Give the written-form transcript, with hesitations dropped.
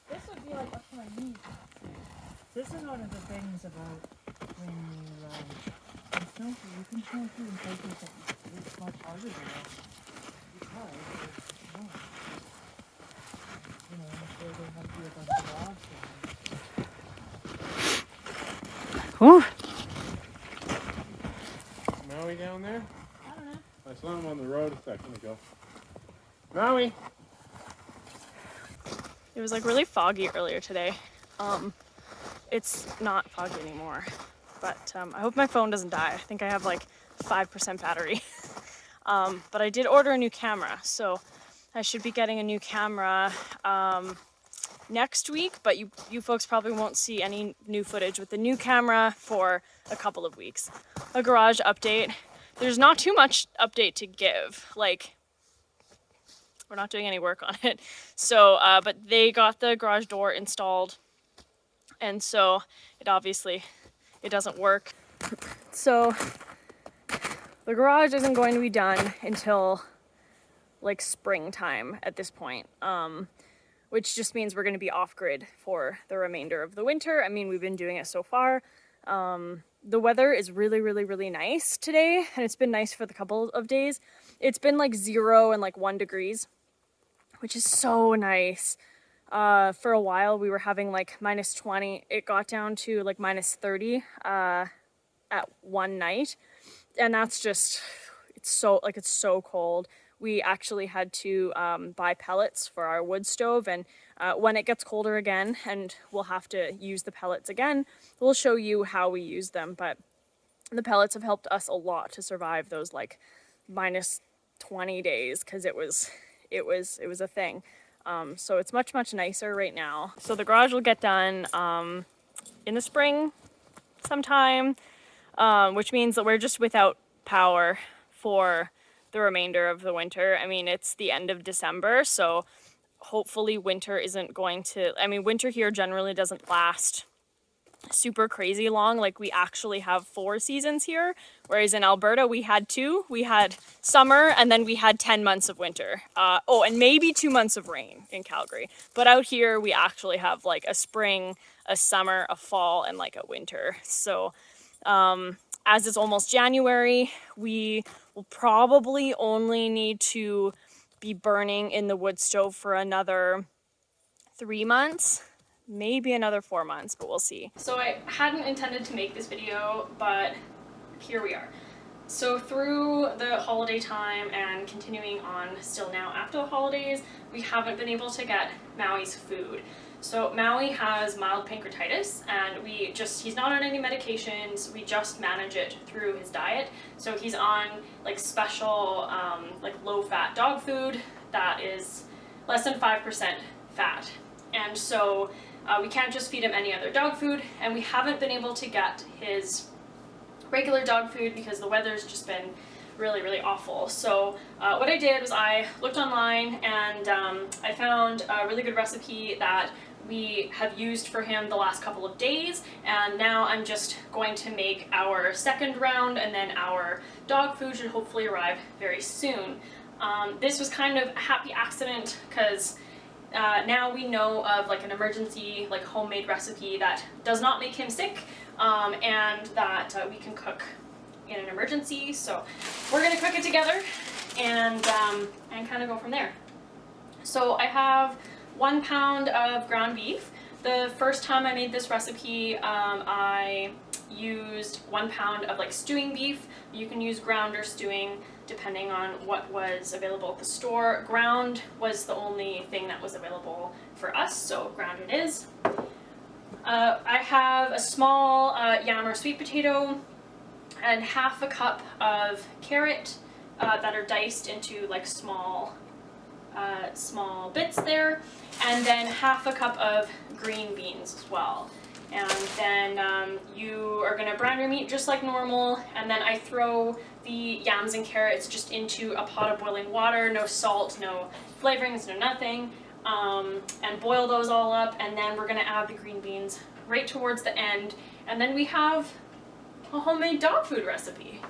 This would be like up to my knees. This is one of the things about when you snow through, you can snow through in places that it's much harder to go because it's snow. You know, there might be a bunch of logs Ooh. Maui down there? I don't know. I saw him on the road a second ago. Maui! It was like really foggy earlier today. It's not foggy anymore, but I hope my phone doesn't die. I think I have like 5% battery. But I did order a new camera, so I should be getting a new camera next week, but you folks probably won't see any new footage with the new camera for a couple of weeks. A garage update. There's not too much update to give. Like, we're not doing any work on it. So, but they got the garage door installed, and so it doesn't work. So the garage isn't going to be done until like springtime at this point, which just means we're going to be off-grid for the remainder of the winter. I mean, we've been doing it so far. The weather is really, really, really nice today, and it's been nice for the couple of days. It's been like 0 and like 1 degrees, which is so nice. For a while we were having like -20. It got down to like -30 at one night, and that's just, it's so cold. We actually had to buy pellets for our wood stove, and when it gets colder again and we'll have to use the pellets again, we'll show you how we use them. But the pellets have helped us a lot to survive those like -20 days, because it was a thing. So it's much, much nicer right now. So the garage will get done in the spring sometime, which means that we're just without power for the remainder of the winter. I mean, it's the end of December, so hopefully winter isn't going to, I mean, winter here generally doesn't last super crazy long. Like we actually have 4 seasons here, whereas in Alberta we had 2. We had summer and then we had 10 months of winter. Oh, and maybe 2 months of rain in Calgary. But out here we actually have like a spring, a summer, a fall, and like a winter. So as it's almost January, we will probably only need to be burning in the wood stove for another 3 months. Maybe another 4 months, but we'll see. So I hadn't intended to make this video, but here we are. So through the holiday time and continuing on still now after the holidays, we haven't been able to get Maui's food. So Maui has mild pancreatitis, and he's not on any medications, we just manage it through his diet. So he's on like special like low-fat dog food that is less than 5% fat. And so we can't just feed him any other dog food, and we haven't been able to get his regular dog food because the weather's just been really, really awful. So what I did was I looked online and I found a really good recipe that we have used for him the last couple of days, and now I'm just going to make our second round, and then our dog food should hopefully arrive very soon. This was kind of a happy accident because now we know of like an emergency, like homemade recipe that does not make him sick, and that we can cook in an emergency. So we're gonna cook it together and kind of go from there. So I have 1 pound of ground beef. The first time I made this recipe, I used 1 pound of like stewing beef. You can use ground or stewing depending on what was available at the store. Ground was the only thing that was available for us, so ground it is. I have a small yam or sweet potato and half a cup of carrot that are diced into like small bits there, and then half a cup of green beans as well. And then you are going to brown your meat just like normal, and then I throw the yams and carrots just into a pot of boiling water, no salt, no flavorings, no nothing, and boil those all up, and then we're going to add the green beans right towards the end, and then we have a homemade dog food recipe.